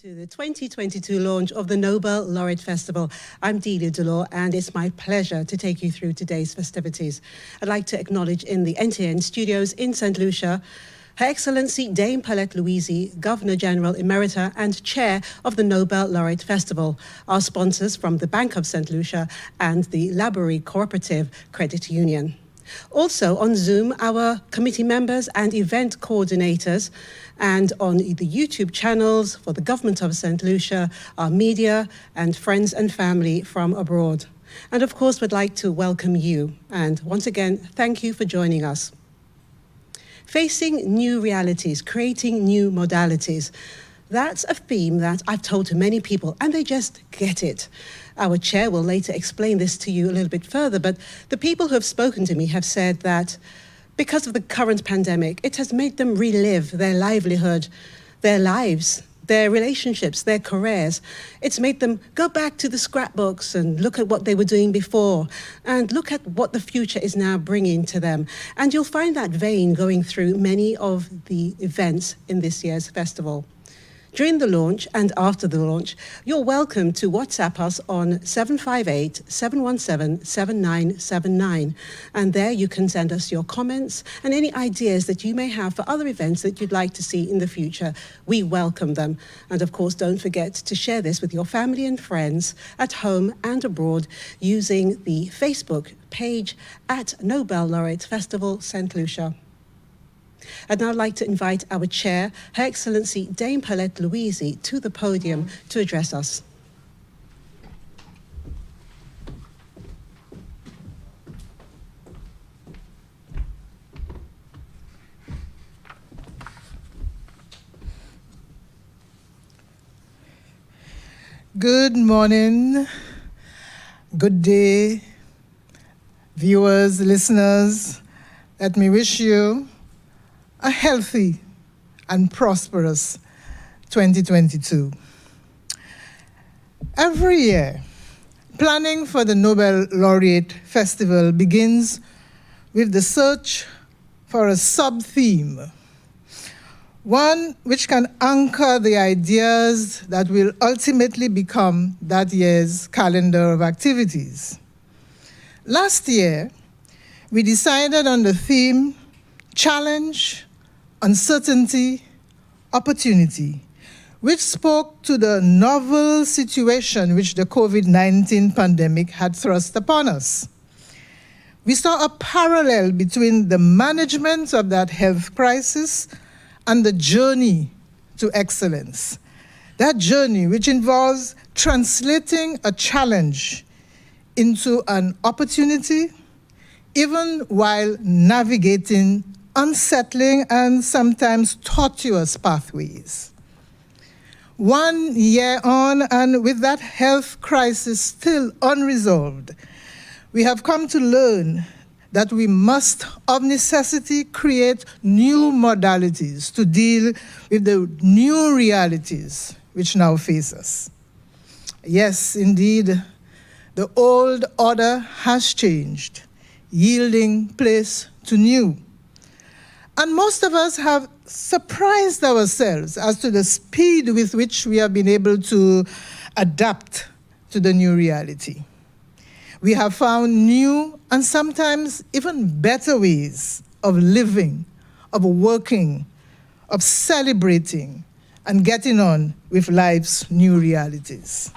To the 2022 launch of the Nobel Laureate Festival. I'm Delia Delore, and it's my pleasure to take you through today's festivities. I'd like to acknowledge in the NTN studios in St. Lucia, Her Excellency Dame Paulette Louise, Governor General Emerita and Chair of the Nobel Laureate Festival, our sponsors from the Bank of St. Lucia and the Laborie Cooperative Credit Union. Also on Zoom, our committee members and event coordinators, and on the YouTube channels for the Government of St. Lucia, our media and friends and family from abroad. And of course, we'd like to welcome you. And once again, thank you for joining us. Facing new realities, creating new modalities. That's a theme that I've told to many people, and they just get it. Our chair will later explain this to you a little bit further, but the people who have spoken to me have said that because of the current pandemic, it has made them relive their livelihood, their lives, their relationships, their careers. It's made them go back to the scrapbooks and look at what they were doing before and look at what the future is now bringing to them. And you'll find that vein going through many of the events in this year's festival. During the launch and after the launch, you're welcome to WhatsApp us on 758-717-7979. And there you can send us your comments and any ideas that you may have for other events that you'd like to see in the future. We welcome them. And of course, don't forget to share this with your family and friends at home and abroad using the Facebook page at Nobel Laureate Festival St. Lucia. I'd now like to invite our chair, Her Excellency Dame Paulette Louise, to the podium to address us. Good morning, good day, viewers, listeners. Let me wish you a healthy and prosperous 2022. Every year, planning for the Nobel Laureate Festival begins with the search for a sub-theme, one which can anchor the ideas that will ultimately become that year's calendar of activities. Last year, we decided on the theme Challenge, Uncertainty, Opportunity, which spoke to the novel situation which the COVID-19 pandemic had thrust upon us. We saw a parallel between the management of that health crisis and the journey to excellence. That journey which involves translating a challenge into an opportunity, even while navigating unsettling and sometimes tortuous pathways. 1 year on, and with that health crisis still unresolved, we have come to learn that we must, of necessity, create new modalities to deal with the new realities which now face us. Yes, indeed, the old order has changed, yielding place to new. And most of us have surprised ourselves as to the speed with which we have been able to adapt to the new reality. We have found new and sometimes even better ways of living, of working, of celebrating, and getting on with life's new realities.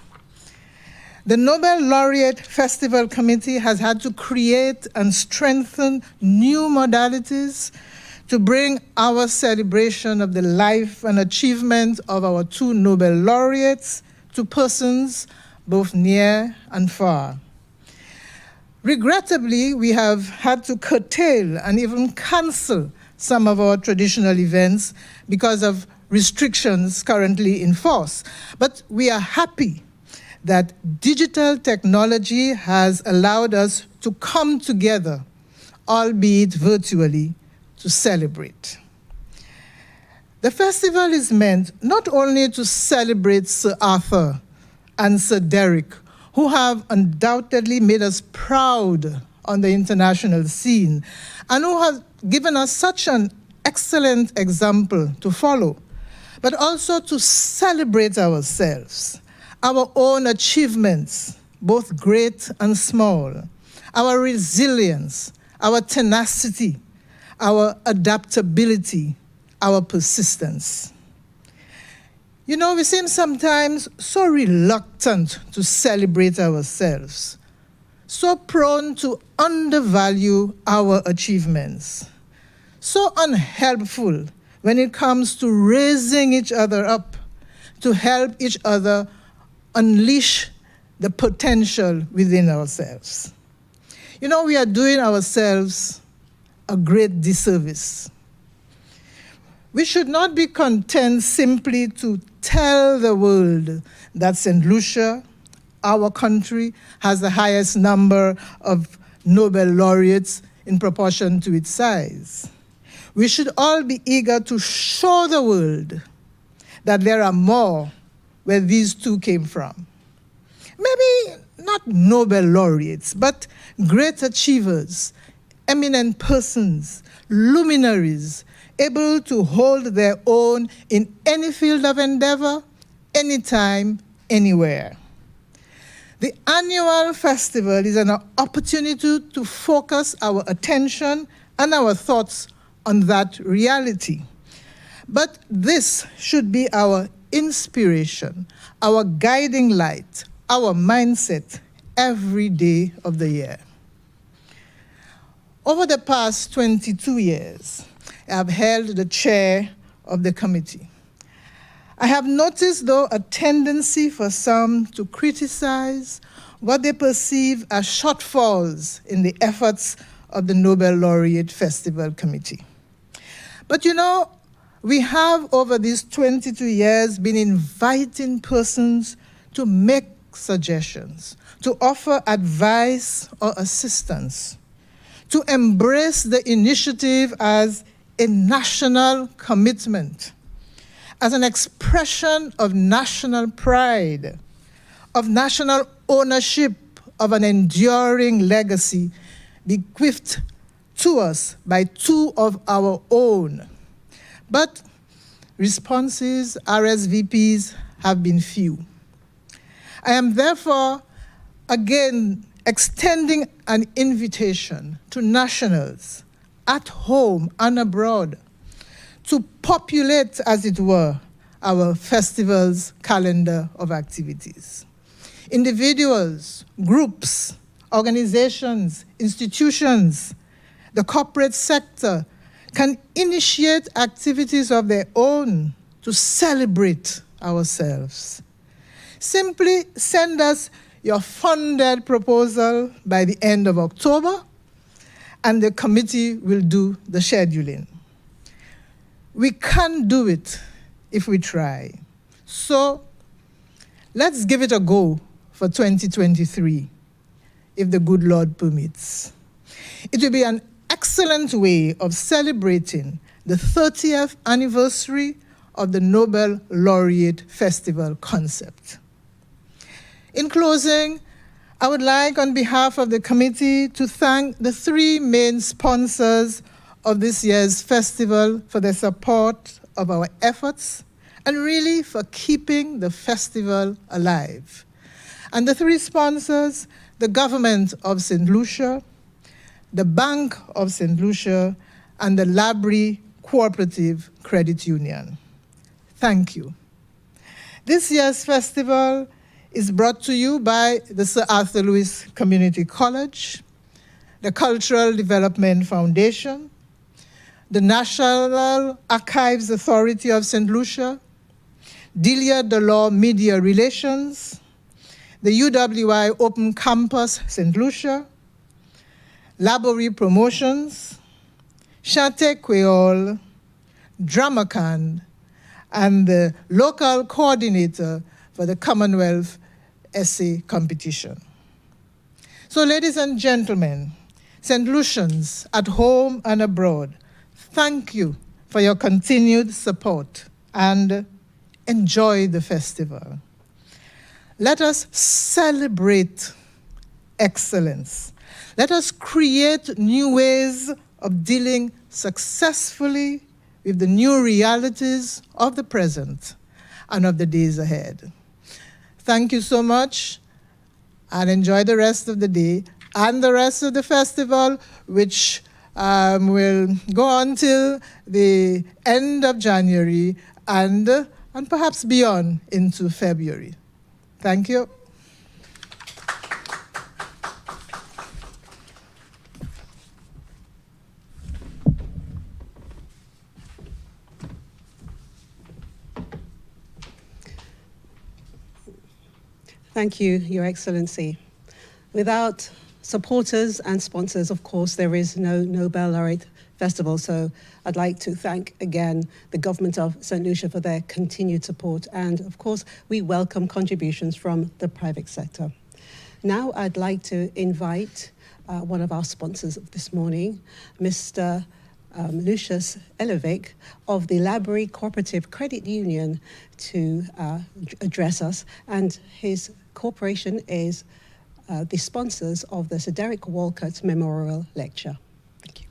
The Nobel Laureate Festival Committee has had to create and strengthen new modalities to bring our celebration of the life and achievement of our two Nobel laureates to persons both near and far. Regrettably, we have had to curtail and even cancel some of our traditional events because of restrictions currently in force. But we are happy that digital technology has allowed us to come together, albeit virtually, to celebrate. The festival is meant not only to celebrate Sir Arthur and Sir Derek, who have undoubtedly made us proud on the international scene and who have given us such an excellent example to follow, but also to celebrate ourselves, our own achievements, both great and small, our resilience, our tenacity, our adaptability, our persistence. You know, we seem sometimes so reluctant to celebrate ourselves, so prone to undervalue our achievements, so unhelpful when it comes to raising each other up, to help each other unleash the potential within ourselves. You know, we are doing ourselves a great disservice. We should not be content simply to tell the world that St. Lucia, our country, has the highest number of Nobel laureates in proportion to its size. We should all be eager to show the world that there are more where these two came from. Maybe not Nobel laureates, but great achievers, eminent persons, luminaries, able to hold their own in any field of endeavor, anytime, anywhere. The annual festival is an opportunity to focus our attention and our thoughts on that reality. But this should be our inspiration, our guiding light, our mindset every day of the year. Over the past 22 years, I have held the chair of the committee. I have noticed, though, a tendency for some to criticize what they perceive as shortfalls in the efforts of the Nobel Laureate Festival Committee. But you know, we have over these 22 years been inviting persons to make suggestions, to offer advice or assistance, to embrace the initiative as a national commitment, as an expression of national pride, of national ownership of an enduring legacy bequeathed to us by two of our own. But responses, RSVPs, have been few. I am therefore again extending an invitation to nationals at home and abroad to populate, as it were, our festival's calendar of activities. Individuals, groups, organizations, institutions, the corporate sector can initiate activities of their own to celebrate ourselves. Simply send us your funded proposal by the end of October, and the committee will do the scheduling. We can do it if we try. So let's give it a go for 2023, if the good Lord permits. It will be an excellent way of celebrating the 30th anniversary of the Nobel Laureate Festival concept. In closing, I would like, on behalf of the committee, to thank the three main sponsors of this year's festival for their support of our efforts and really for keeping the festival alive. And the three sponsors, the government of St. Lucia, the Bank of St. Lucia, and the Labrie Cooperative Credit Union. Thank you. This year's festival is brought to you by the Sir Arthur Lewis Community College, the Cultural Development Foundation, the National Archives Authority of St. Lucia, Delia Delors Media Relations, the UWI Open Campus St. Lucia, Labrie Promotions, Chante Creole, Dramacan, and the local coordinator for the Commonwealth Essay Competition. So, ladies and gentlemen, St. Lucians at home and abroad, thank you for your continued support and enjoy the festival. Let us celebrate excellence. Let us create new ways of dealing successfully with the new realities of the present and of the days ahead. Thank you so much, and enjoy the rest of the day and the rest of the festival, which will go on till the end of January and perhaps beyond into February. Thank you. Thank you, Your Excellency. Without supporters and sponsors, of course, there is no Nobel Laureate Festival. So I'd like to thank again the government of St. Lucia for their continued support. And of course, we welcome contributions from the private sector. Now I'd like to invite one of our sponsors of this morning, Mr. Lucius Elevic of the Library Cooperative Credit Union, to address us. And his corporation is the sponsors of the Sir Derek Walcott Memorial Lecture. Thank you.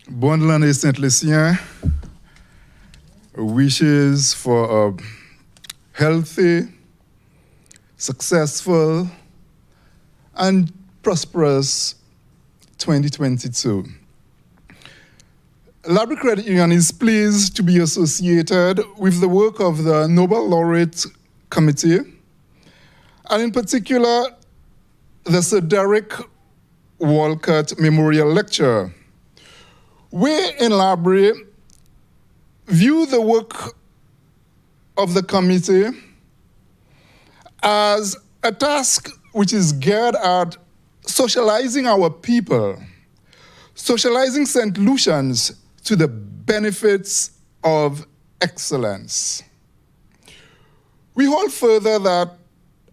Bonne l'année Saint-Lucien. Wishes for a healthy, successful, and prosperous 2022. Library Credit Union is pleased to be associated with the work of the Nobel Laureate Committee, and in particular, the Sir Derek Walcott Memorial Lecture. We in Library view the work of the committee as a task which is geared at socializing our people, socializing St. Lucians to the benefits of excellence. We hold further that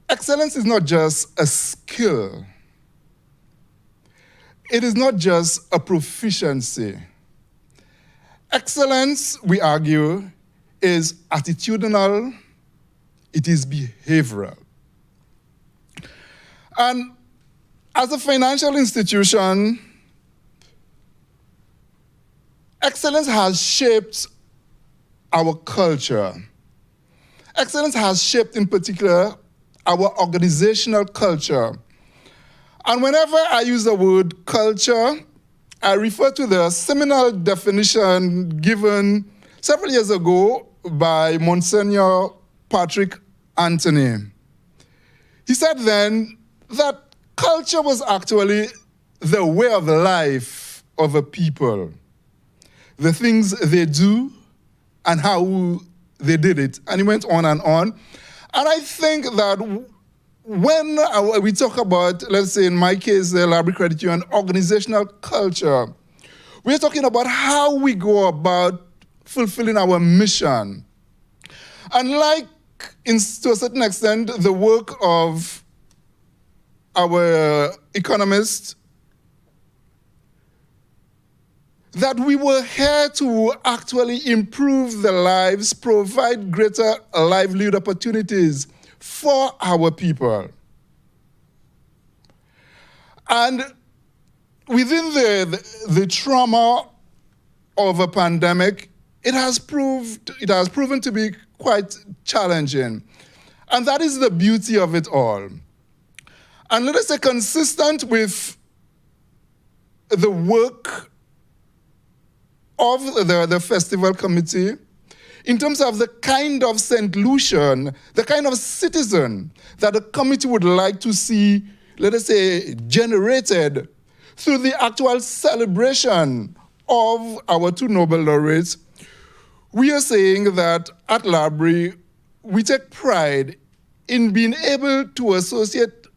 excellence is not just a skill. It is not just a proficiency. Excellence, we argue, is attitudinal, it is behavioral. And as a financial institution, excellence has shaped our culture. Excellence has shaped, in particular, our organizational culture. And whenever I use the word culture, I refer to the seminal definition given several years ago by Monsignor Patrick Anthony. He said then that culture was actually the way of life of a people, the things they do and how they did it. And he went on and on. And I think that when we talk about, let's say in my case, the Library Credit Union organizational culture, we're talking about how we go about fulfilling our mission. And like, to a certain extent, the work of our economists, that we were here to actually improve the lives, provide greater livelihood opportunities for our people. And within the trauma of a pandemic, it has proven to be quite challenging. And that is the beauty of it all. And let us say, consistent with the work of the festival committee, in terms of the kind of St. Lucian, the kind of citizen that the committee would like to see, let us say, generated through the actual celebration of our two Nobel laureates, we are saying that at Library, we take pride in being able to associate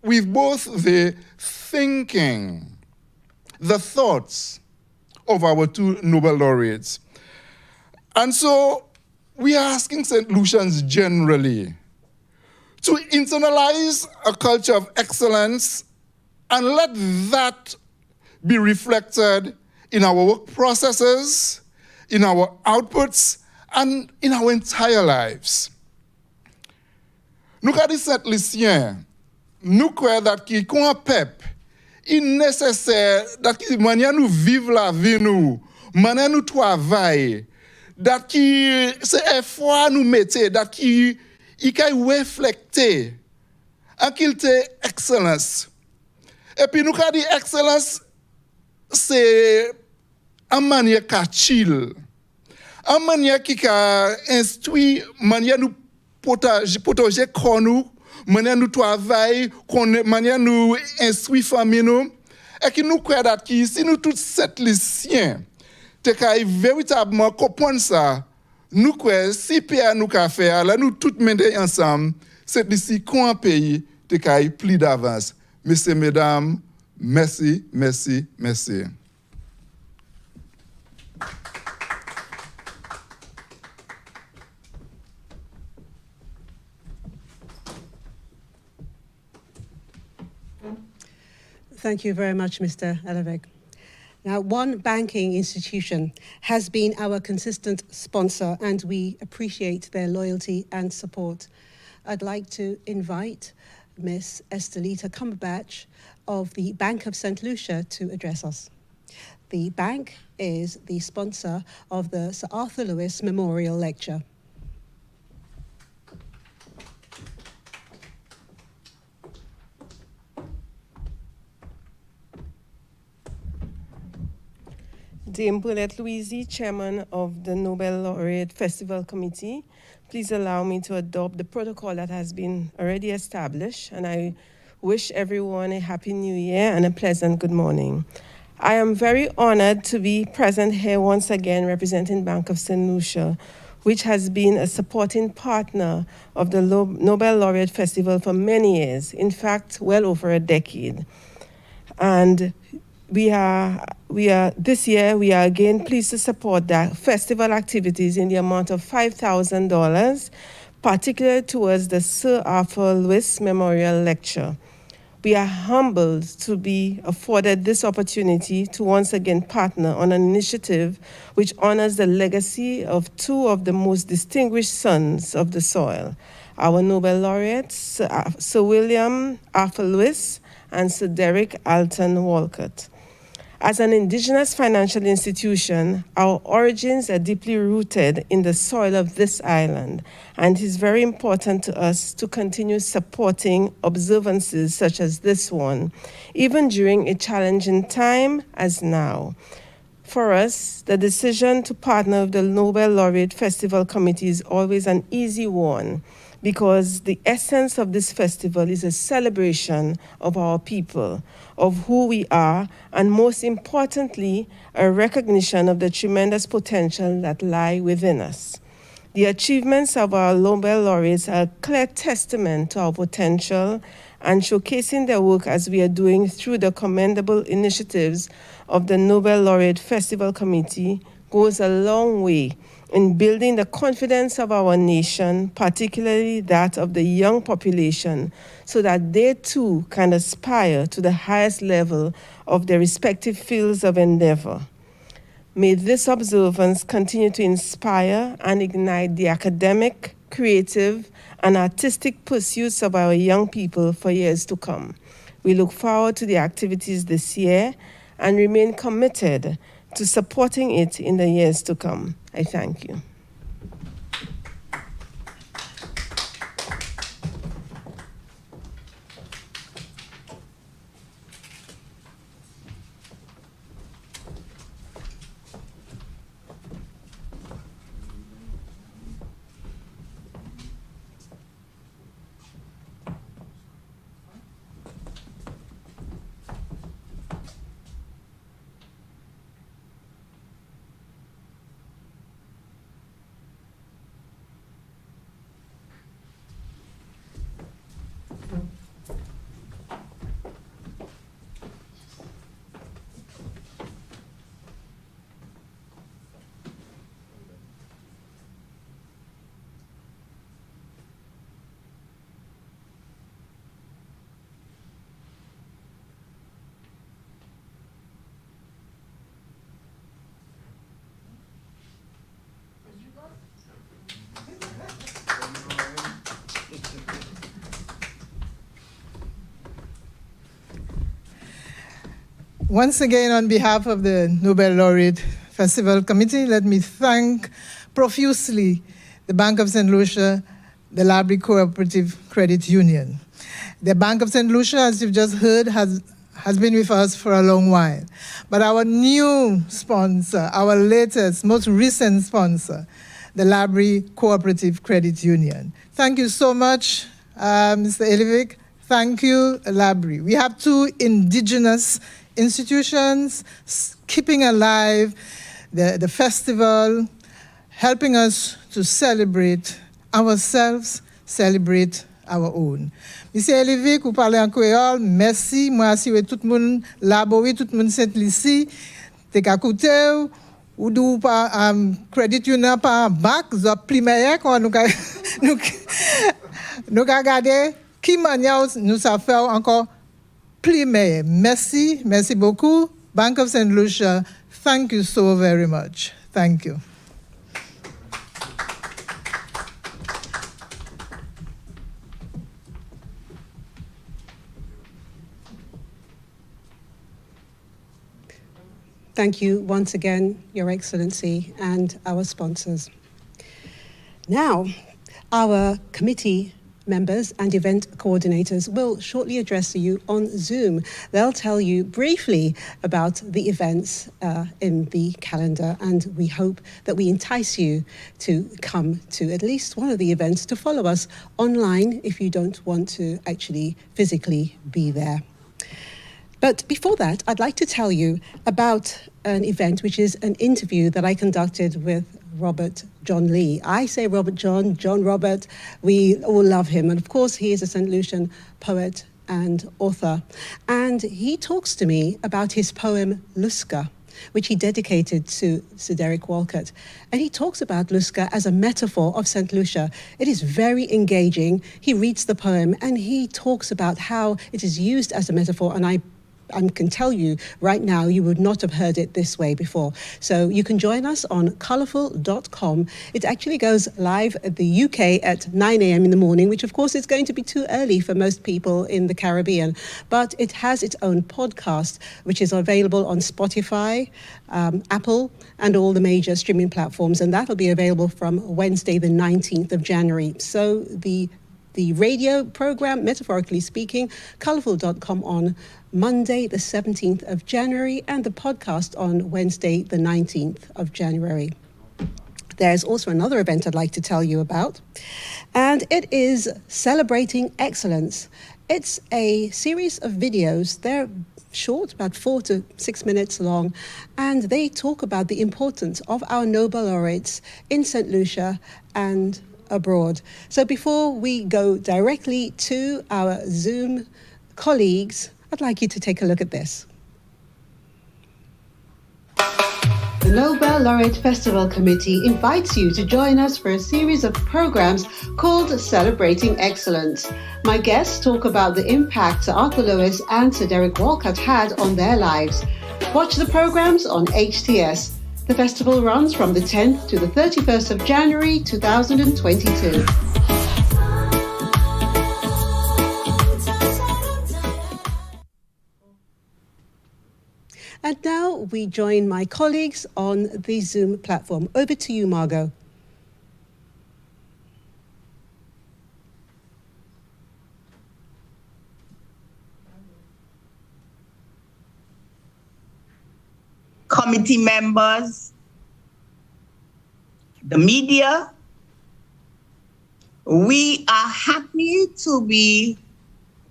with both the thinking, the thoughts of our two Nobel laureates. And so we are asking St. Lucians generally to internalize a culture of excellence and let that be reflected in our work processes, in our outputs, and in our entire lives. Nous avons dit Saint Lucien, nous croyons que qu'on pep, il est nécessaire que manière nous vivre la vie nous, manière nous travailler, que c'est effort nous mettons, que il peut refléter en qu'il te excellence. Et puis nous avons dit excellence, c'est en manière chill, en manière qui a instruit, manière nous protéger nous, manière nous travailler, manière nous instruire famille nous, et qui nous croit que si nous tous sept lycéens, te kay véritablement comprendre ça, nous croyons si Pierre nous qu'a fait, là nous tous mener ensemble, c'est ici qu'on pays te kay plus d'avance. Messieurs, mesdames, merci, merci, merci. Thank you very much, Mr. Eleveg. Now, one banking institution has been our consistent sponsor, and we appreciate their loyalty and support. I'd like to invite Miss Estelita Cumberbatch of the Bank of St. Lucia to address us. The bank is the sponsor of the Sir Arthur Lewis Memorial Lecture. Dame Paulette Louisi, Chairman of the Nobel Laureate Festival Committee. Please allow me to adopt the protocol that has been already established, and I wish everyone a happy new year and a pleasant good morning. I am very honored to be present here once again representing Bank of St. Lucia, which has been a supporting partner of the Nobel Laureate Festival for many years, in fact, well over a decade. And this year, we are again pleased to support the festival activities in the amount of $5,000, particularly towards the Sir Arthur Lewis Memorial Lecture. We are humbled to be afforded this opportunity to once again partner on an initiative which honors the legacy of two of the most distinguished sons of the soil, our Nobel laureates, Sir William Arthur Lewis and Sir Derek Alton Walcott. As an indigenous financial institution, our origins are deeply rooted in the soil of this island, and it is very important to us to continue supporting observances such as this one, even during a challenging time as now. For us, the decision to partner with the Nobel Laureate Festival Committee is always an easy one, because the essence of this festival is a celebration of our people, of who we are, and most importantly, a recognition of the tremendous potential that lie within us. The achievements of our Nobel laureates are a clear testament to our potential, and showcasing their work as we are doing through the commendable initiatives of the Nobel Laureate Festival Committee goes a long way in building the confidence of our nation, particularly that of the young population, so that they too can aspire to the highest level of their respective fields of endeavor. May this observance continue to inspire and ignite the academic, creative, and artistic pursuits of our young people for years to come. We look forward to the activities this year and remain committed to supporting it in the years to come. I thank you. Once again, on behalf of the Nobel Laureate Festival Committee, let me thank profusely the Bank of St. Lucia, the Library Cooperative Credit Union. The Bank of St. Lucia, as you've just heard, has been with us for a long while. But our new sponsor, our latest, most recent sponsor, the Library Cooperative Credit Union. Thank you so much, Mr. Elivic. Thank you, Library. We have two indigenous institutions keeping alive the festival, helping us to celebrate ourselves, celebrate our own. Monsieur Elivic, vous parlez en créole, merci. Moi, si tout le monde là-bas, tout le monde Saint-Lucie, t'es qu'à côté, ou d'où pas credit union pas bac, ça plus meilleur quand nous regarder qui manière nous ça fait encore plus meilleur. Merci, merci beaucoup. Bank of St. Lucia, thank you so very much. Thank you. Thank you once again, Your Excellency, and our sponsors. Now, our committee members and event coordinators will shortly address you on Zoom. They'll tell you briefly about the events in the calendar, and we hope that we entice you to come to at least one of the events, to follow us online if you don't want to actually physically be there. But before that, I'd like to tell you about an event, which is an interview that I conducted with Robert John Lee. I say Robert John, John Robert, we all love him. And of course, he is a St. Lucian poet and author. And he talks to me about his poem, Lucia, which he dedicated to Sir Derek Walcott. And he talks about Lucia as a metaphor of St. Lucia. It is very engaging. He reads the poem and he talks about how it is used as a metaphor, and I can tell you right now, you would not have heard it this way before. So you can join us on colourful.com. It actually goes live at the UK at 9 a.m. in the morning, which of course is going to be too early for most people in the Caribbean. But it has its own podcast, which is available on Spotify, Apple, and all the major streaming platforms. And that'll be available from Wednesday, the 19th of January. So the radio program, metaphorically speaking, colourful.com on Monday, the 17th of January, and the podcast on Wednesday, the 19th of January. There's also another event I'd like to tell you about, and it is Celebrating Excellence. It's a series of videos. They're short, about 4 to 6 minutes long, and they talk about the importance of our Nobel laureates in St. Lucia and abroad. So before we go directly to our Zoom colleagues, I'd like you to take a look at this. The Nobel Laureate Festival Committee invites you to join us for a series of programs called Celebrating Excellence. My guests talk about the impact Sir Arthur Lewis and Sir Derek Walcott had on their lives. Watch the programs on HTS. The festival runs from the 10th to the 31st of January 2022. And now we join my colleagues on the Zoom platform. Over to you, Margot. Committee members, the media, we are happy to be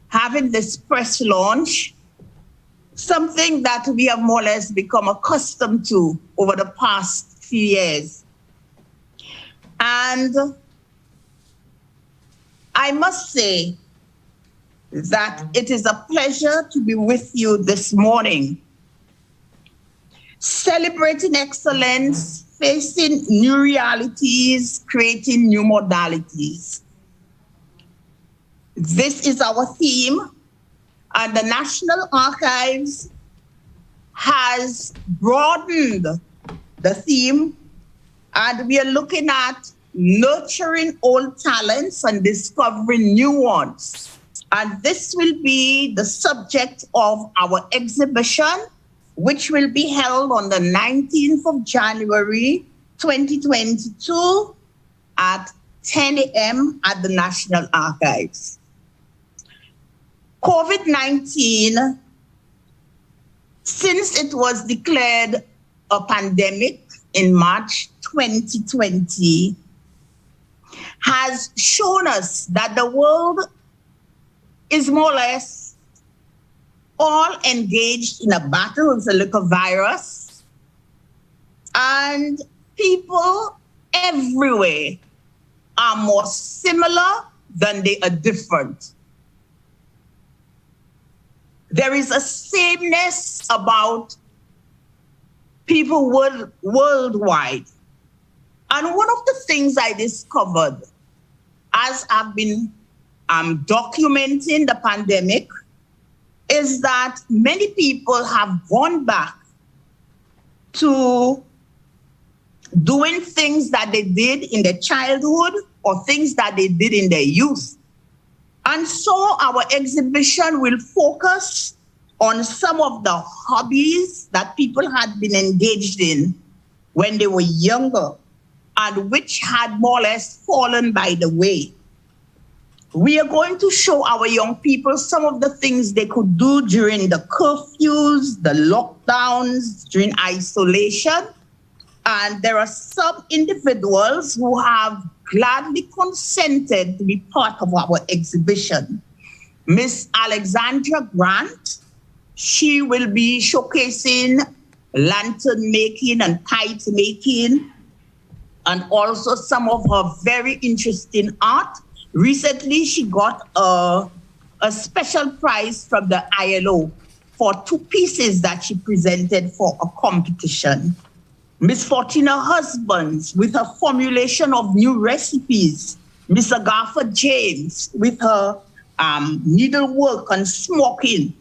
having this press launch, something that we have more or less become accustomed to over the past few years. And I must say that it is a pleasure to be with you this morning. Celebrating excellence, facing new realities, creating new modalities. This is our theme, and the National Archives has broadened the theme, and we are looking at nurturing old talents and discovering new ones. And this will be the subject of our exhibition which will be held on the 19th of January, 2022 at 10 a.m. at the National Archives. COVID-19, since it was declared a pandemic in March 2020, has shown us that the world is more or less all engaged in a battle with the little virus, and people everywhere are more similar than they are different. There is a sameness about people worldwide. And one of the things I discovered as I've been documenting the pandemic is that many people have gone back to doing things that they did in their childhood or things that they did in their youth. And so our exhibition will focus on some of the hobbies that people had been engaged in when they were younger and which had more or less fallen by the way. We are going to show our young people some of the things they could do during the curfews, the lockdowns, during isolation. And there are some individuals who have gladly consented to be part of our exhibition. Miss Alexandra Grant, she will be showcasing lantern making and kite making, and also some of her very interesting art. Recently, she got a special prize from the ILO for 2 pieces that she presented for a competition. Miss Fortina Husbands with her formulation of new recipes. Miss Agatha James with her needlework and smoking.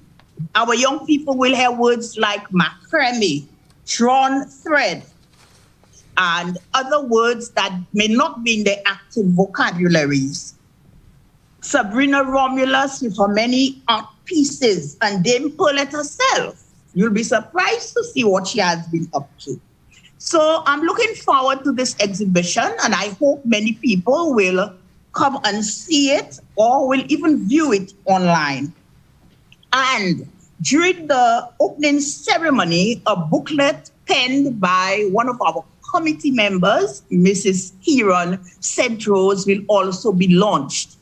Our young people will hear words like macrame, drawn thread, and other words that may not be in their active vocabularies. Sabrina Romulus with her many art pieces, and Dame Paulette herself. You'll be surprised to see what she has been up to. So I'm looking forward to this exhibition, and I hope many people will come and see it or will even view it online. And during the opening ceremony, a booklet penned by one of our committee members, Mrs. Kieran Cedros, will also be launched.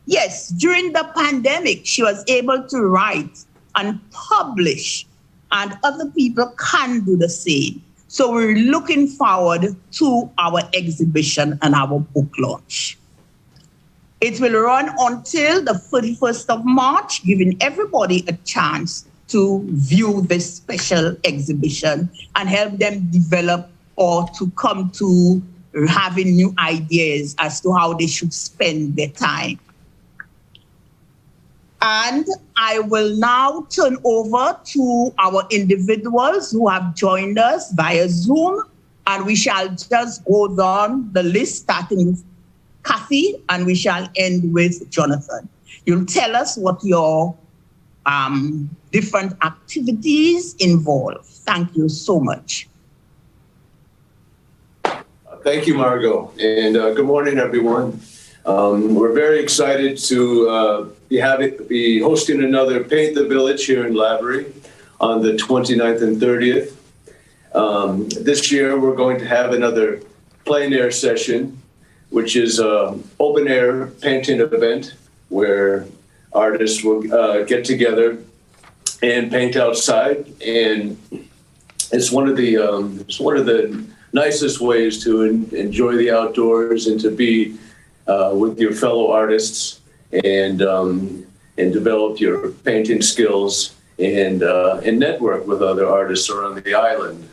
Yes, during the pandemic, she was able to write and publish, and other people can do the same. So we're looking forward to our exhibition and our book launch. It will run until the 31st of March, giving everybody a chance to view this special exhibition and help them develop or to come to having new ideas as to how they should spend their time. And I will now turn over to our individuals who have joined us via Zoom, and we shall just go down the list, starting with Kathy, and we shall end with Jonathan. You'll tell us what your different activities involve. Thank you so much. Thank you, Margot, and good morning, everyone. We're very excited to be hosting another Paint the Village here in Lavery on the 29th and 30th. This year, we're going to have another plein air session, which is an open air painting event where artists will get together and paint outside. And it's one of the nicest ways to enjoy the outdoors and to be with your fellow artists and develop your painting skills and network with other artists around the island.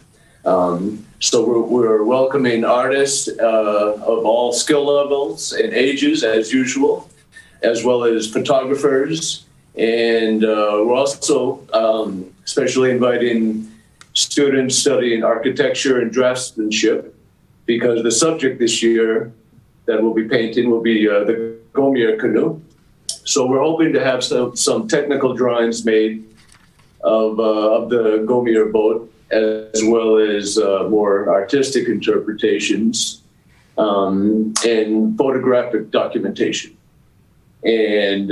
So we're welcoming artists of all skill levels and ages, as usual, as well as photographers. And we're also especially inviting students studying architecture and draftsmanship, because the subject this year that we'll be painting will be the Gomier canoe. So we're hoping to have some technical drawings made of the Gomier boat, as well as more artistic interpretations and photographic documentation. And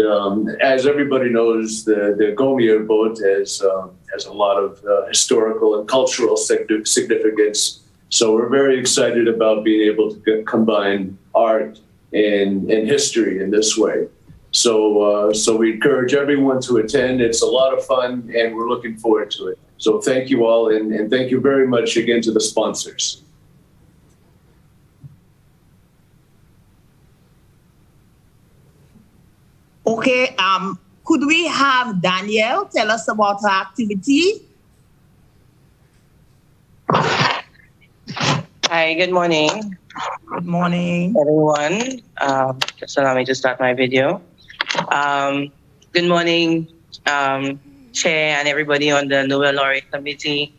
as everybody knows, the Gomier boat has a lot of historical and cultural significance. So we're very excited about being able to combine art and history in this way. So we encourage everyone to attend. It's a lot of fun, and we're looking forward to it. So thank you all, and thank you very much again to the sponsors. Okay, could we have Danielle tell us about her activity? Hi, good morning. Good morning. Everyone. Just allow me to start my video. Good morning, Chair and everybody on the Nobel Laureate Committee.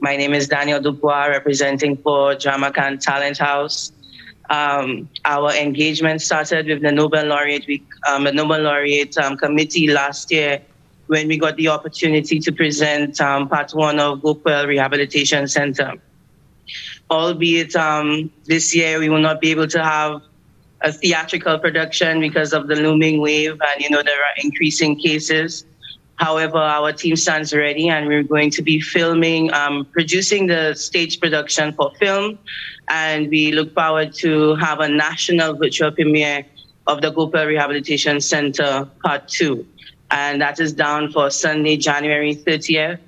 My name is Danielle Dubois, representing for Dramacan Talent House. Our engagement started with the Nobel Laureate Committee last year, when we got the opportunity to present part one of Gopal Rehabilitation Center. Albeit this year we will not be able to have a theatrical production because of the looming wave, and there are increasing cases. However, our team stands ready, and we're going to be filming, producing the stage production for film, and we look forward to have a national virtual premiere of the Gopal Rehabilitation Center Part 2. And that is down for Sunday, January 30th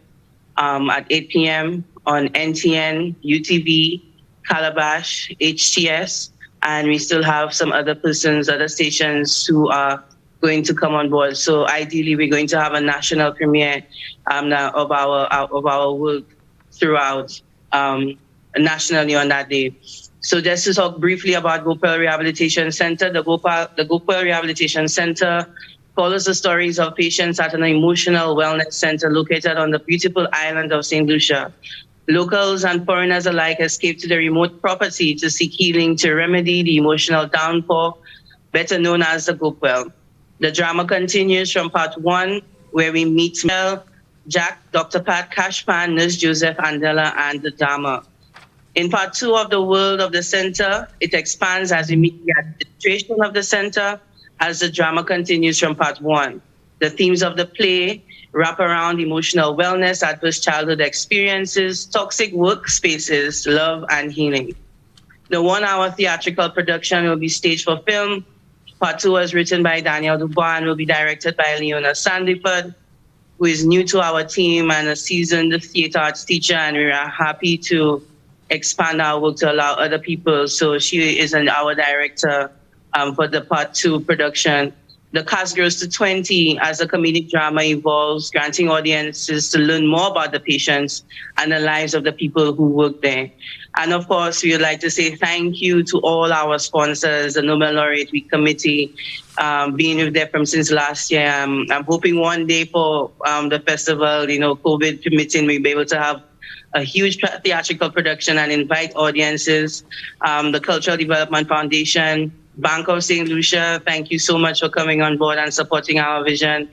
at 8 p.m. on NTN, UTV, Calabash, HTS, and we still have some other stations who are going to come on board. So ideally, we're going to have a national premiere of our work throughout nationally on that day. So just to talk briefly about Gopal Rehabilitation Center, the Gopal Rehabilitation Center follows the stories of patients at an emotional wellness center located on the beautiful island of St. Lucia. Locals and foreigners alike escape to the remote property to seek healing to remedy the emotional downpour, better known as the Gopal. The drama continues from part one, where we meet Mel, Jack, Dr. Pat Cashpan, Nurse Joseph Andela, and the Dharma. In part two of the world of the center, it expands as we meet the administration of the center as the drama continues from part one. The themes of the play wrap around emotional wellness, adverse childhood experiences, toxic workspaces, love, and healing. The 1 hour theatrical production will be staged for film. Part two was written by Danielle Dubois and will be directed by Leona Sandiford, who is new to our team and a seasoned theater arts teacher, and we are happy to expand our work to allow other people. So she is our director for the part two production. The cast grows to 20 as the comedic drama evolves, granting audiences to learn more about the patients and the lives of the people who work there. And of course, we would like to say thank you to all our sponsors, the Nobel Laureate Week Committee, being with them since last year. I'm hoping one day for the festival, COVID permitting, we'll be able to have a huge theatrical production and invite audiences. The Cultural Development Foundation, Bank of St. Lucia, thank you so much for coming on board and supporting our vision.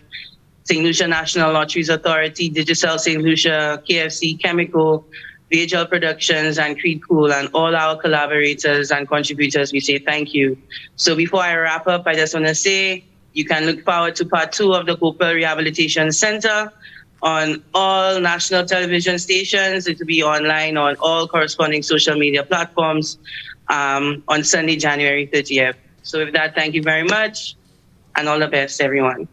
St. Lucia National Lotteries Authority, Digicel St. Lucia, KFC, Chemical, VHL Productions, and Creed Cool, and all our collaborators and contributors, we say thank you. So before I wrap up, I just want to say you can look forward to part two of the Gopal Rehabilitation Center on all national television stations. It will be online on all corresponding social media platforms on Sunday, January 30th. So with that, thank you very much, and all the best, everyone.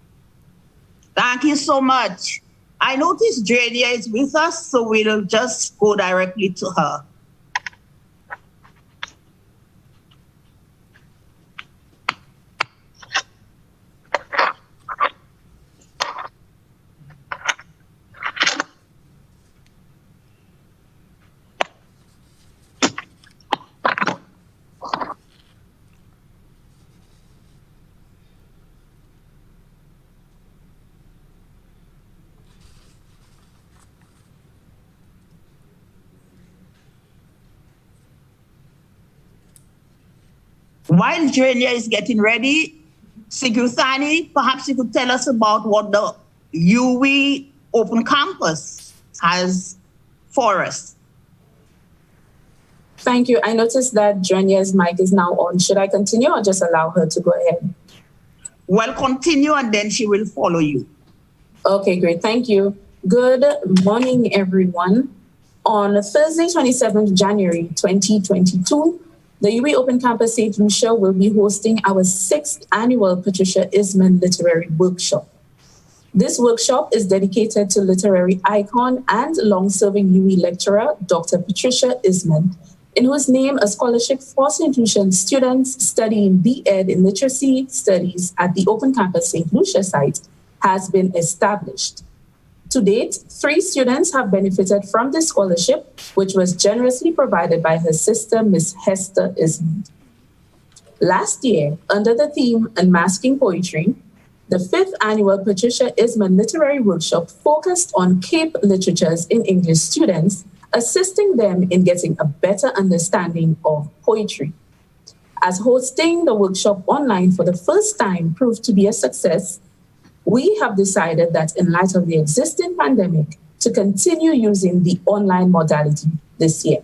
Thank you so much. I noticed Jadia is with us, so we'll just go directly to her. While Jadia is getting ready, Sigurthani, perhaps you could tell us about what the UWI Open Campus has for us. Thank you. I noticed that Drenia's mic is now on. Should I continue or just allow her to go ahead? Well, continue and then she will follow you. Okay, great. Thank you. Good morning, everyone. On Thursday, 27th January 2022, the UWI Open Campus St. Lucia will be hosting our 6th annual Patricia Isman Literary Workshop. This workshop is dedicated to literary icon and long-serving UWI lecturer, Dr. Patricia Isman, in whose name a scholarship for St. Lucian students studying B.Ed in Literacy Studies at the Open Campus St. Lucia site has been established. To date, 3 students have benefited from this scholarship, which was generously provided by her sister, Miss Hester Isman. Last year, under the theme Unmasking Poetry, the 5th annual Patricia Isman Literary Workshop focused on Cape literatures in English students, assisting them in getting a better understanding of poetry. As hosting the workshop online for the first time proved to be a success, we have decided that in light of the existing pandemic, to continue using the online modality this year.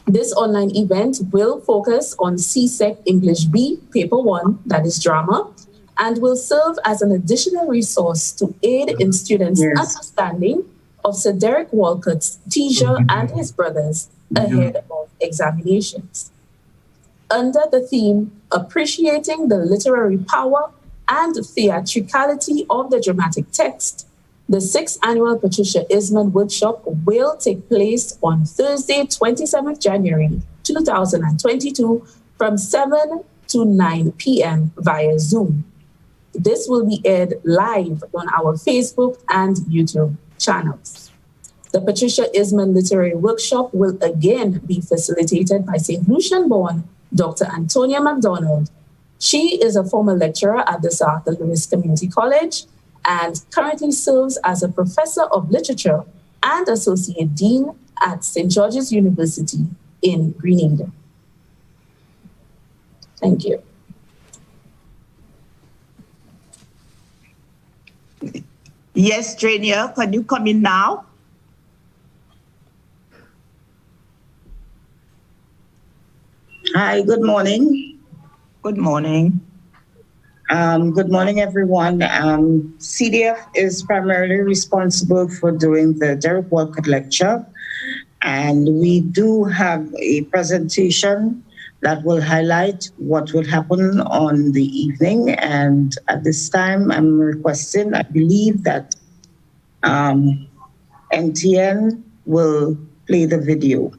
This online event will focus on CSEC English B, Paper 1, that is drama, and will serve as an additional resource to aid in students' understanding of Sir Derek Walcott's Teacher and his brothers ahead of examinations. Under the theme, Appreciating the Literary Power and Theatricality of the Dramatic Text, the 6th annual Patricia Isman Workshop will take place on Thursday, 27th January 2022 from 7 to 9 p.m. via Zoom. This will be aired live on our Facebook and YouTube channels. The Patricia Isman Literary Workshop will again be facilitated by St. Lucian-born Dr. Antonia MacDonald. She is a former lecturer at the Sir Arthur Lewis Community College and currently serves as a professor of literature and associate dean at St. George's University in Grenada. Thank you. Yes, Drania, can you come in now? Hi, good morning. Good morning. Good morning, everyone. CDF is primarily responsible for doing the Derek Walcott lecture, and we do have a presentation that will highlight what will happen on the evening. And at this time, I'm requesting, I believe that NTN will play the video.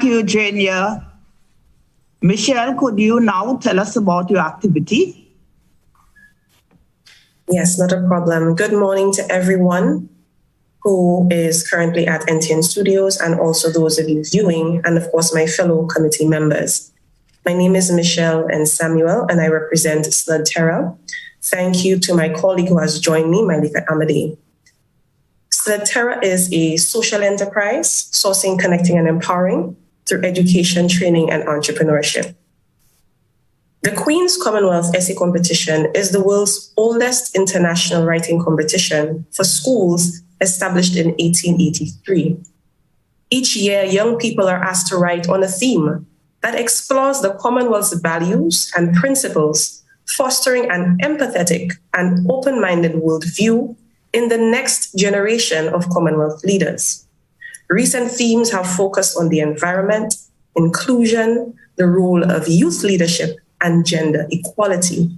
you, Jania. Michelle, could you now tell us about your activity? Yes, not a problem. Good morning to everyone who is currently at NTN Studios and also those of you viewing, and of course, my fellow committee members. My name is Michelle and Samuel, and I represent SLUD Terra. Thank you to my colleague who has joined me, Malika Amade. SLUD Terra is a social enterprise, sourcing, connecting, and empowering through education, training, and entrepreneurship. The Queen's Commonwealth Essay Competition is the world's oldest international writing competition for schools established in 1883. Each year, young people are asked to write on a theme that explores the Commonwealth's values and principles, fostering an empathetic and open-minded worldview in the next generation of Commonwealth leaders. Recent themes have focused on the environment, inclusion, the role of youth leadership, and gender equality.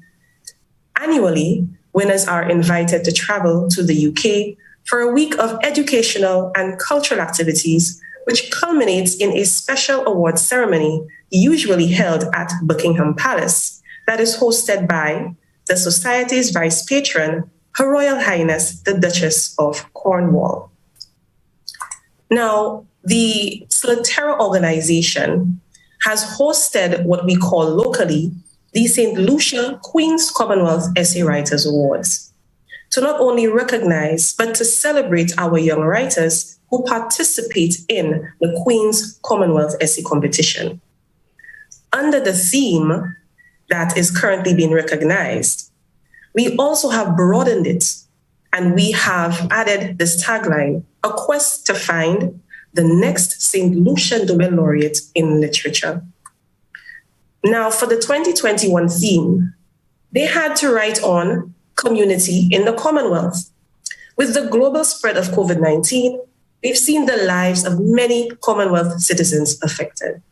Annually, winners are invited to travel to the UK for a week of educational and cultural activities, which culminates in a special awards ceremony usually held at Buckingham Palace that is hosted by the Society's vice patron, Her Royal Highness, the Duchess of Cornwall. Now, the SLUD Terra organization has hosted what we call locally the St. Lucia Queen's Commonwealth Essay Writers Awards, to not only recognize, but to celebrate our young writers who participate in the Queen's Commonwealth Essay Competition. Under the theme that is currently being recognized, we also have broadened it, and we have added this tagline, a quest to find the next St. Lucia Nobel Laureate in literature. Now, for the 2021 theme, they had to write on community in the Commonwealth. With the global spread of COVID-19, we've seen the lives of many Commonwealth citizens affected.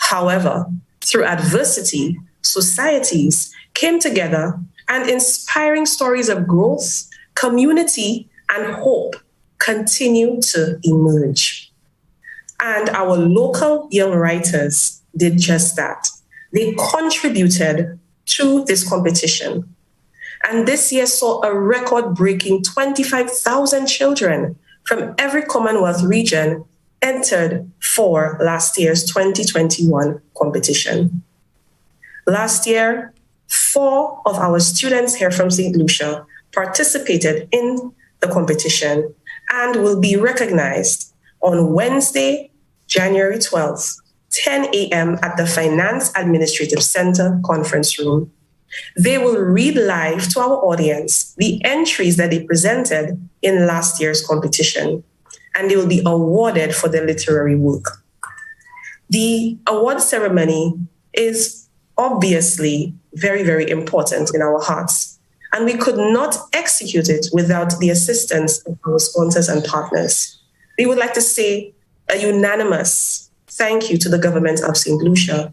However, through adversity, societies came together and inspiring stories of growth, community, and hope continue to emerge. And our local young writers did just that. They contributed to this competition. And this year saw a record-breaking 25,000 children from every Commonwealth region entered for last year's 2021 competition. Last year, 4 of our students here from St. Lucia participated in the competition and will be recognized on Wednesday, January 12th, 10 a.m. at the Finance Administrative Center conference room. They will read live to our audience the entries that they presented in last year's competition, and they will be awarded for their literary work. The award ceremony is obviously very, very important in our hearts, and we could not execute it without the assistance of our sponsors and partners. We would like to say a unanimous thank you to the government of St. Lucia.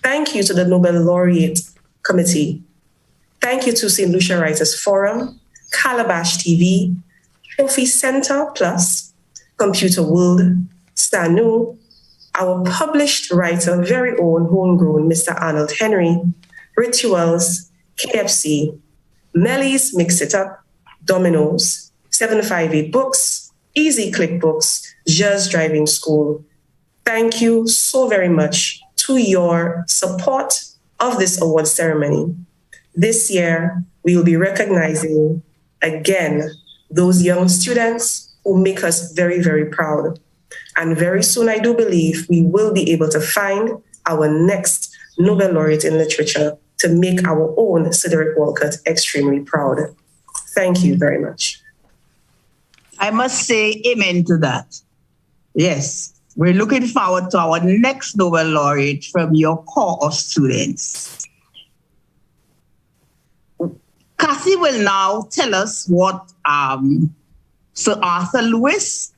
Thank you to the Nobel Laureate Committee. Thank you to St. Lucia Writers Forum, Calabash TV, Trophy Center Plus, Computer World, Stanu, our published writer, very own homegrown Mr. Arnold Henry, Rituals, KFC, Melly's Mix It Up, Domino's, 758 Books, Easy Click Books, Just Driving School. Thank you so very much to your support of this award ceremony. This year, we will be recognizing again those young students who make us very, very proud. And very soon, I do believe we will be able to find our next Nobel Laureate in Literature to make our own Cedric Walcott extremely proud. Thank you very much. I must say amen to that. Yes, we're looking forward to our next Nobel Laureate from your core of students. Cassie will now tell us what Sir Arthur Lewis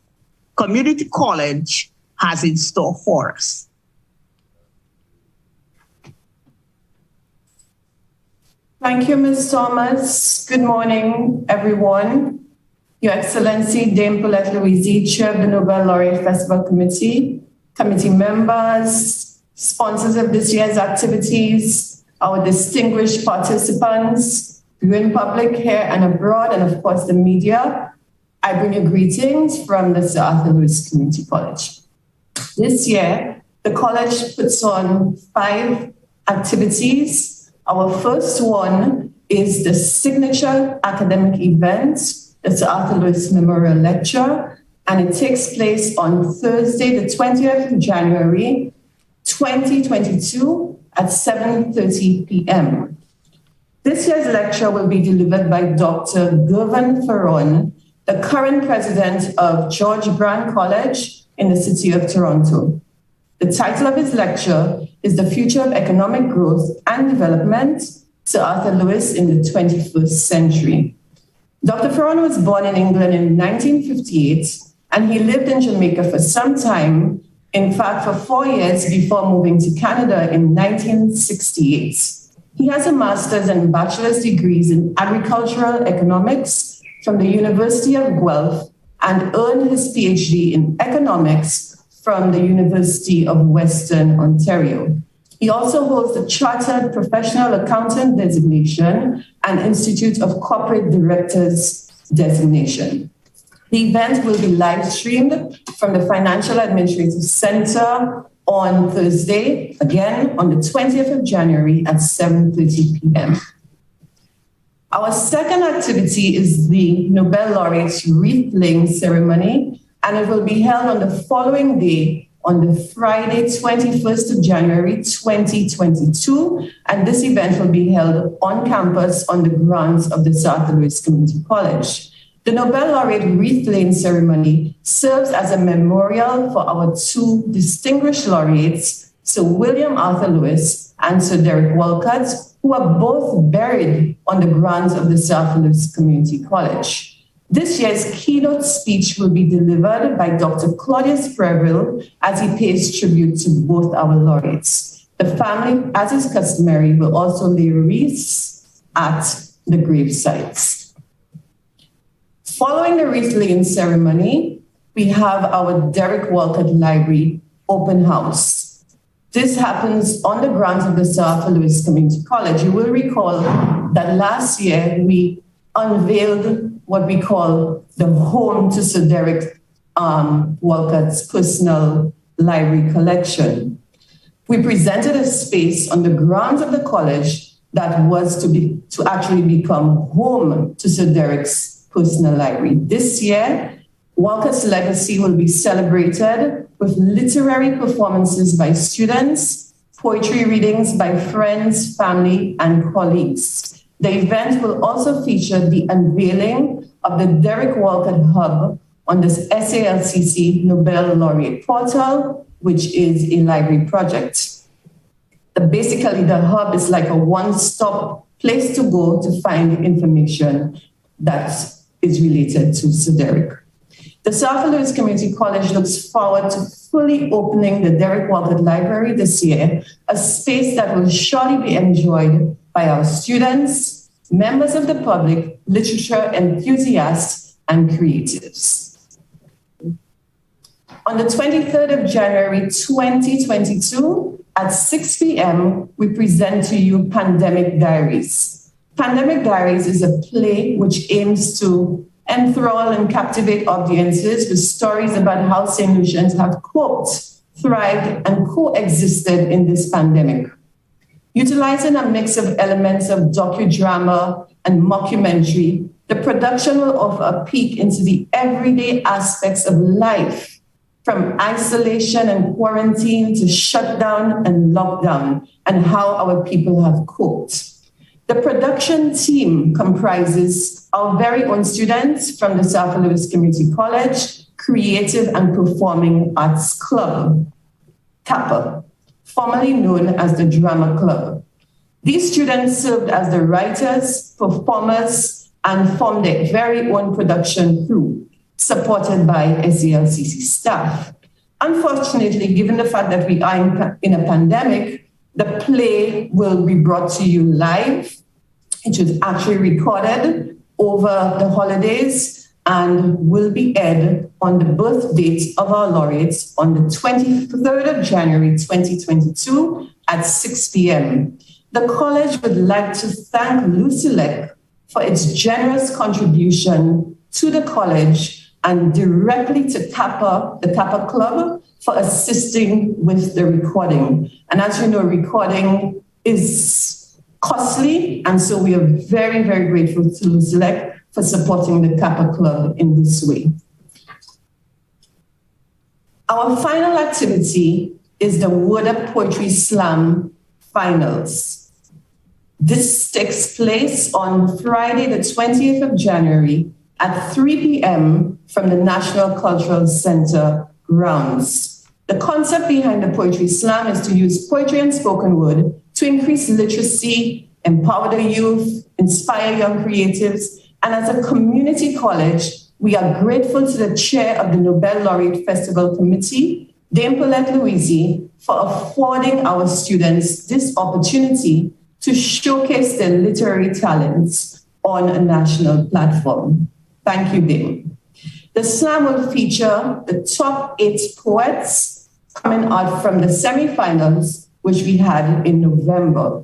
Community College has in store for us. Thank you, Ms. Thomas. Good morning, everyone. Your Excellency, Dame Paulette Louisi, Chair of the Nobel Laureate Festival Committee, committee members, sponsors of this year's activities, our distinguished participants, viewing public here and abroad, and of course the media, I bring you greetings from the Sir Arthur Lewis Community College. This year, the college puts on 5 activities. Our first one is the signature academic event, the Sir Arthur Lewis Memorial Lecture, and it takes place on Thursday, the 20th of January, 2022 at 7:30 p.m. This year's lecture will be delivered by Dr. Gervin Ferron, the current president of George Brown College in the city of Toronto. The title of his lecture is The Future of Economic Growth and Development, Sir Arthur Lewis in the 21st Century. Dr. Ferron was born in England in 1958, and he lived in Jamaica for some time, in fact, for 4 years before moving to Canada in 1968. He has a master's and bachelor's degrees in agricultural economics from the University of Guelph and earned his PhD in economics from the University of Western Ontario. He also holds the Chartered Professional Accountant designation and Institute of Corporate Directors designation. The event will be live streamed from the Financial Administrative Center on Thursday, again on the 20th of January at 7:30 p.m. Our second activity is the Nobel Laureate wreath-laying ceremony, and it will be held on the following day, on the Friday, 21st of January, 2022, and this event will be held on campus on the grounds of the Sir Arthur Lewis Community College. The Nobel Laureate wreath-laying ceremony serves as a memorial for our 2 distinguished laureates, Sir William Arthur Lewis and Sir Derek Walcott, who are both buried on the grounds of the Sir Arthur Lewis Community College. This year's keynote speech will be delivered by Dr. Claudius Preville as he pays tribute to both our laureates. The family, as is customary, will also lay wreaths at the grave sites. Following the wreath-laying ceremony, we have our Derek Walcott Library open house. This happens on the grounds of the Sir Arthur Lewis Community College. You will recall that last year we unveiled what we call the home to Sir Derek Walcott's personal library collection. We presented a space on the grounds of the college that was to actually become home to Sir Derek's personal library. This year, Walcott's legacy will be celebrated with literary performances by students, poetry readings by friends, family, and colleagues. The event will also feature the unveiling of the Derek Walcott Hub on this SALCC Nobel Laureate portal, which is a library project. Basically, the hub is like a one-stop place to go to find information that is related to Sir Derek. The Sir Arthur Lewis Community College looks forward to fully opening the Derek Walcott Library this year, a space that will surely be enjoyed by our students, members of the public, literature enthusiasts, and creatives. On the 23rd of January, 2022, at 6 p.m., we present to you Pandemic Diaries. Pandemic Diaries is a play which aims to enthrall and captivate audiences with stories about how St. Lucians have coped, thrived, and coexisted in this pandemic. Utilizing a mix of elements of docudrama and mockumentary, the production will offer a peek into the everyday aspects of life, from isolation and quarantine to shutdown and lockdown, and how our people have coped. The production team comprises our very own students from the Sir Arthur Lewis Community College Creative and Performing Arts Club, CAPA, formerly known as the Drama Club. These students served as the writers, performers, and formed their very own production crew, supported by SALCC staff. Unfortunately, given the fact that we are in a pandemic, the play will be brought to you live. It was actually recorded over the holidays, and will be aired on the birth dates of our laureates on the 23rd of January 2022 at 6 p.m. The college would like to thank Lucia for its generous contribution to the college and directly to the Kappa Club for assisting with the recording. And as you know, recording is costly, and so we are very, very grateful to Lucia for supporting the Kappa Club in this way. Our final activity is the Word Up Poetry Slam Finals. This takes place on Friday, the 20th of January at 3 p.m. from the National Cultural Center grounds. The concept behind the Poetry Slam is to use poetry and spoken word to increase literacy, empower the youth, inspire young creatives, and as a community college, we are grateful to the chair of the Nobel Laureate Festival Committee, Dame Paulette Louisi, for affording our students this opportunity to showcase their literary talents on a national platform. Thank you, Dame. The slam will feature the top 8 poets coming out from the semifinals, which we had in November.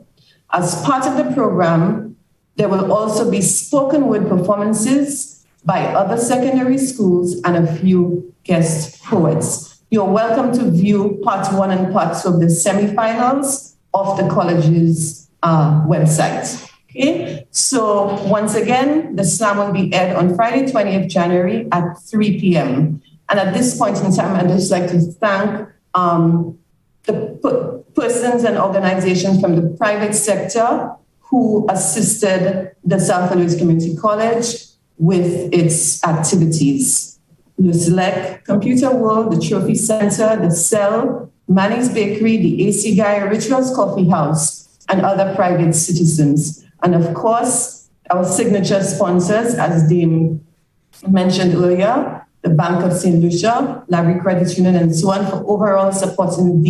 As part of the program, there will also be spoken word performances by other secondary schools and a few guest poets. You're welcome to view part 1 and part 2 of the semifinals of the college's website. Okay, so once again, the slam will be aired on Friday, 20th January at 3 p.m. And at this point in time, I'd just like to thank the persons and organizations from the private sector who assisted the South Louis Community College with its activities. Lucia, Computer World, the Trophy Center, the Cell, Manny's Bakery, the AC Guy, Rituals Coffee House, and other private citizens. And of course, our signature sponsors, as Dame mentioned earlier, the Bank of St. Lucia, Library Credit Union, and so on, for overall supporting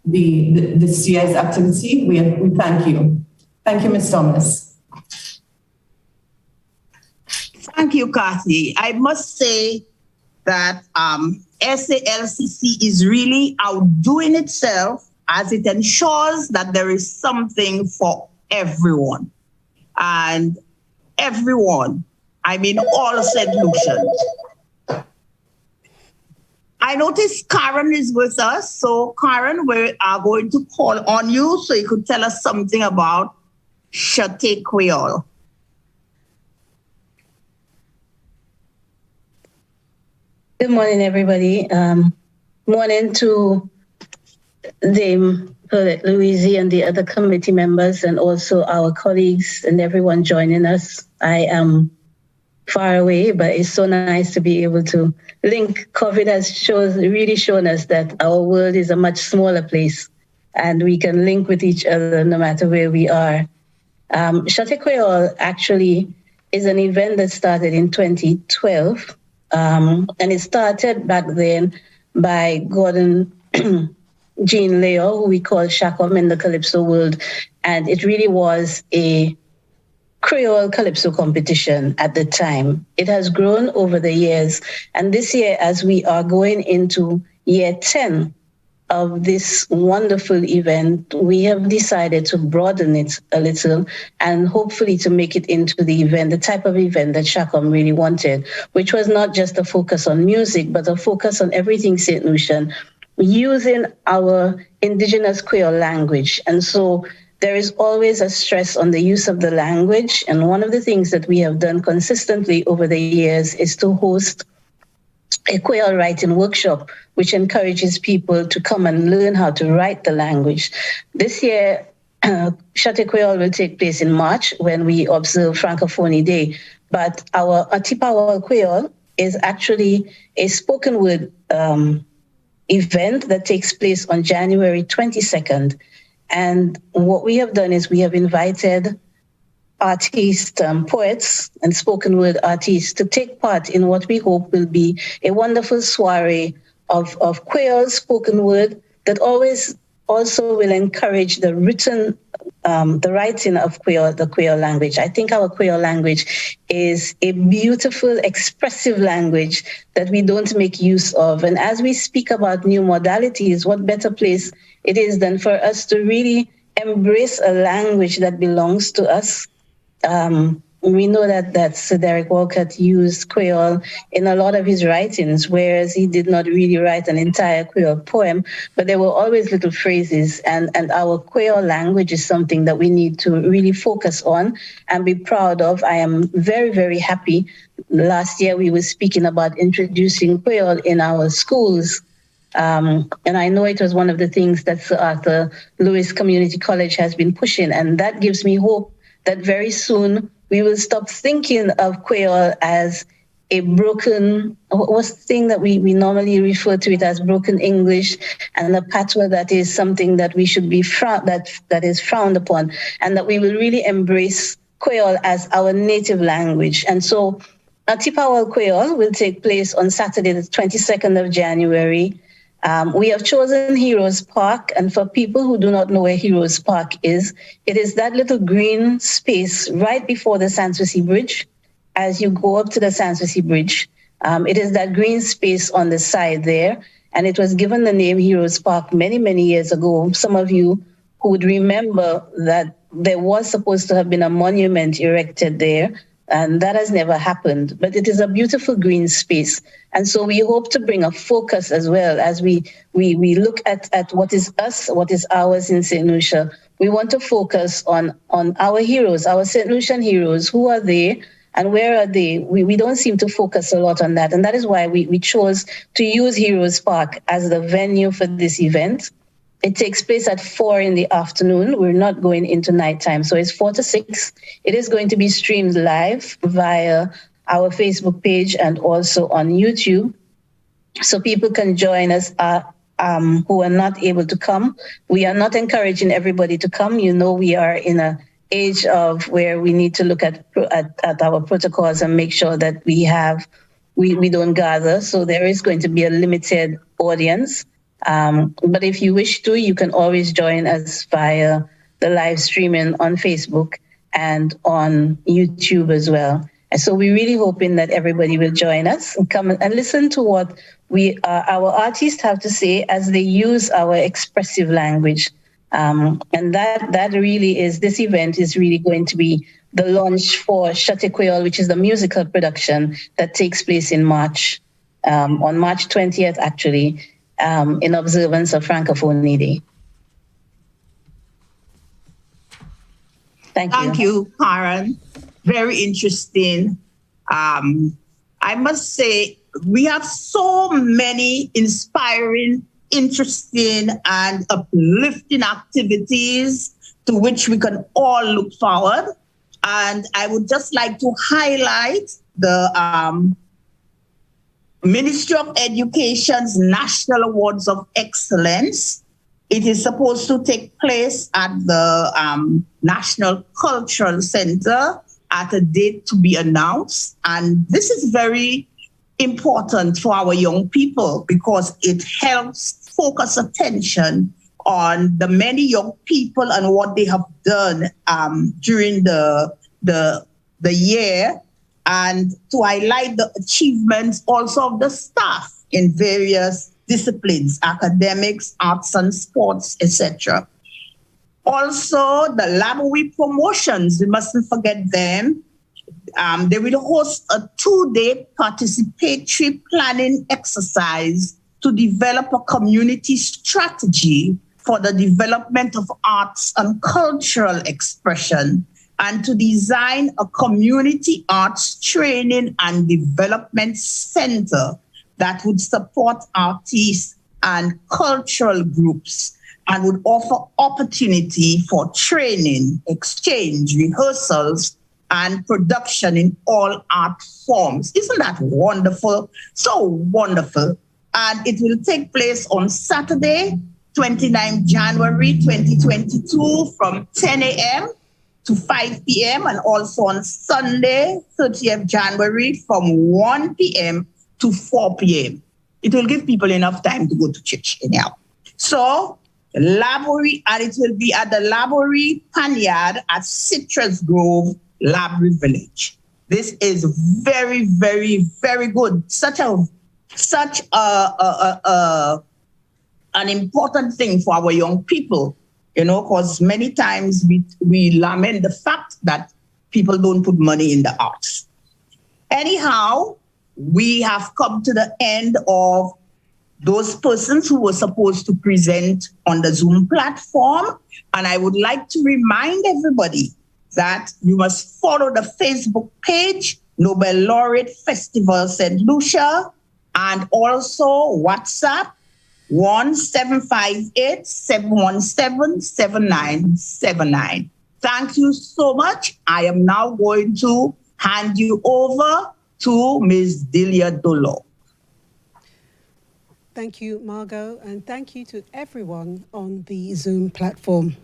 this year's activity. We thank you. Thank you, Ms. Thomas. Thank you, Kathy. I must say that SALCC is really outdoing itself as it ensures that there is something for everyone. And everyone, I mean all St. Lucians. I notice Karen is with us. So Karen, we are going to call on you so you could tell us something about Chate Creole. Good morning, everybody. Morning to Dame Paulette Louisi and the other committee members, and also our colleagues and everyone joining us. I am far away, but it's so nice to be able to link. COVID has really shown us that our world is a much smaller place, and we can link with each other no matter where we are. Chate Creole actually is an event that started in 2012. And it started back then by Gordon Jean Leo, who we call Shakom in the Calypso world. And it really was a Creole Calypso competition at the time. It has grown over the years. And this year, as we are going into year 10 of this wonderful event, we have decided to broaden it a little and hopefully to make it into the event, the type of event that Shakom really wanted, which was not just a focus on music, but a focus on everything St. Lucian, using our indigenous Creole language. And so there is always a stress on the use of the language. And one of the things that we have done consistently over the years is to host a Creole writing workshop, which encourages people to come and learn how to write the language. This year, Chate Creole will take place in March when we observe Francophonie Day. But our Atipawa Creole is actually a spoken word event that takes place on January 22nd. And what we have done is we have invited artists, poets, and spoken word artists to take part in what we hope will be a wonderful soiree of Creole spoken word that always also will encourage the written the writing of the Creole language. I think our Creole language is a beautiful, expressive language that we don't make use of. And as we speak about new modalities, what better place it is than for us to really embrace a language that belongs to us. We know that Sir Derek Walcott used Creole in a lot of his writings, whereas he did not really write an entire Creole poem, but there were always little phrases. And our Creole language is something that we need to really focus on and be proud of. I am very, very happy. Last year, we were speaking about introducing Creole in our schools. And I know it was one of the things that Sir Arthur Lewis Community College has been pushing. And that gives me hope that very soon we will stop thinking of Creole as a broken, what's the thing that we normally refer to it as broken English, and a patois that is something that we should be that is frowned upon, and that we will really embrace Creole as our native language. And so Atipawal Creole will take place on Saturday, the 22nd of January. We have chosen Heroes Park, and for people who do not know where Heroes Park is, it is that little green space right before the Sanssouci Bridge. As you go up to the Sanssouci Bridge, it is that green space on the side there, and it was given the name Heroes Park many, many years ago. Some of you who would remember that there was supposed to have been a monument erected there, and that has never happened. But it is a beautiful green space. And so we hope to bring a focus as well as we look at what is us, what is ours in St. Lucia. We want to focus on our heroes, our St. Lucian heroes. Who are they and where are they? We don't seem to focus a lot on that. And that is why we chose to use Heroes Park as the venue for this event. It takes place at 4 in the afternoon. We're not going into nighttime. So it's 4 to 6. It is going to be streamed live via our Facebook page and also on YouTube. So people can join us who are not able to come. We are not encouraging everybody to come. You know, we are in an age of where we need to look at our protocols and make sure that we don't gather. So there is going to be a limited audience. But if you wish to, you can always join us via the live streaming on Facebook and on YouTube as well. And so we're really hoping that everybody will join us and come and listen to what our artists have to say as they use our expressive language. And that really is, this event is really going to be the launch for Chate Creole, which is the musical production that takes place in March, on March 20th, actually. In observance of Francophonie Day. Thank you, Karen. Very interesting. I must say, we have so many inspiring, interesting, and uplifting activities to which we can all look forward. And I would just like to highlight the Ministry of Education's National Awards of Excellence. It is supposed to take place at the National Cultural Center at a date to be announced. And this is very important for our young people because it helps focus attention on the many young people and what they have done during the year, and to highlight the achievements also of the staff in various disciplines, academics, arts and sports, etc. Also, the Labowie promotions, we mustn't forget them. They will host a 2-day participatory planning exercise to develop a community strategy for the development of arts and cultural expression, and to design a community arts training and development center that would support artists and cultural groups and would offer opportunity for training, exchange, rehearsals, and production in all art forms. Isn't that wonderful? So wonderful. And it will take place on Saturday, 29 January 2022 from 10 a.m. to 5 p.m. and also on Sunday, 30th January from 1 p.m. to 4 p.m. It will give people enough time to go to church anyhow. So Laborie, and it will be at the Laborie Panyard at Citrus Grove, Laborie Village. This is very, very, very good. Such an important thing for our young people, because many times we lament the fact that people don't put money in the arts. Anyhow, we have come to the end of those persons who were supposed to present on the Zoom platform. And I would like to remind everybody that you must follow the Facebook page, Nobel Laureate Festival St. Lucia, and also WhatsApp 1758-717-7979. Thank you so much. I am now going to hand you over to Ms. Delia Dolo. Thank you, Margot, and thank you to everyone on the Zoom platform.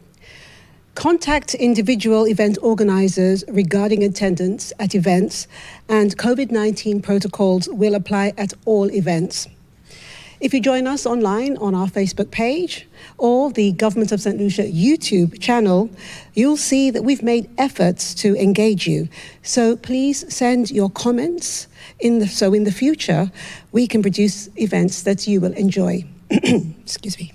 Contact individual event organizers regarding attendance at events, and COVID-19 protocols will apply at all events. If you join us online on our Facebook page or the Government of St. Lucia YouTube channel, you'll see that we've made efforts to engage you. So please send your comments so in the future, we can produce events that you will enjoy. Excuse me.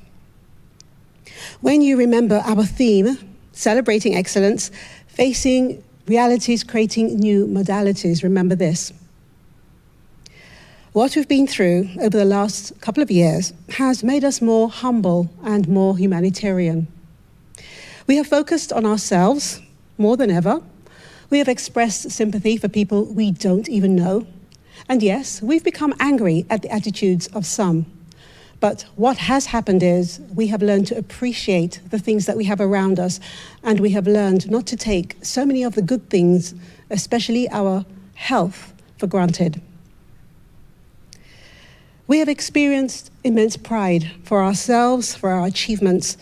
When you remember our theme, Celebrating Excellence, Facing Realities, Creating New Modalities, remember this. What we've been through over the last couple of years has made us more humble and more humanitarian. We have focused on ourselves more than ever. We have expressed sympathy for people we don't even know. And yes, we've become angry at the attitudes of some. But what has happened is we have learned to appreciate the things that we have around us, and we have learned not to take so many of the good things, especially our health, for granted. We have experienced immense pride for ourselves, for our achievements,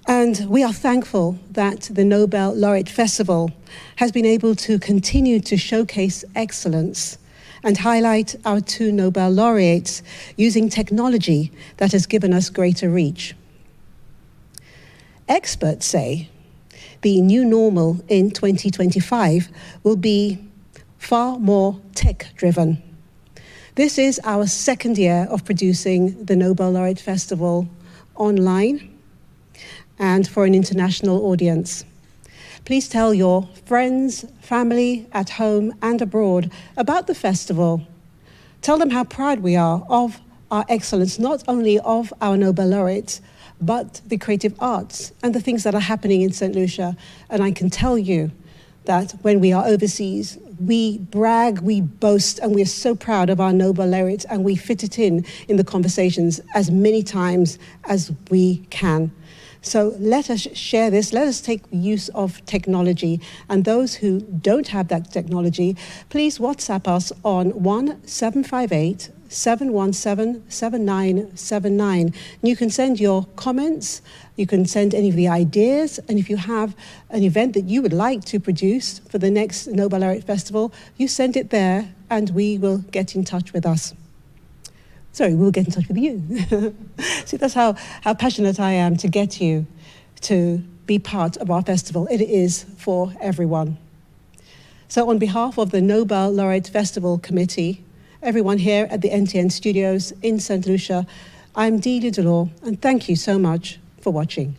and we are thankful that the Nobel Laureate Festival has been able to continue to showcase excellence and highlight our two Nobel laureates using technology that has given us greater reach. Experts say the new normal in 2025 will be far more tech-driven. This is our second year of producing the Nobel Laureate Festival online and for an international audience. Please tell your friends, family, at home and abroad about the festival. Tell them how proud we are of our excellence, not only of our Nobel laureates, but the creative arts and the things that are happening in St. Lucia. And I can tell you that when we are overseas, we brag, we boast, and we're so proud of our Nobel laureates, and we fit it in the conversations as many times as we can. So let us share this, let us take use of technology. And those who don't have that technology, please WhatsApp us on 1758-717-7979. You can send your comments, you can send any of the ideas, and if you have an event that you would like to produce for the next Nobel Laureate Festival, you send it there and we will get in touch with us. Sorry, we'll get in touch with you. See, that's how passionate I am to get you to be part of our festival. It is for everyone. So on behalf of the Nobel Laureate Festival Committee, everyone here at the NTN Studios in St. Lucia, I'm Delia Delors, and thank you so much for watching.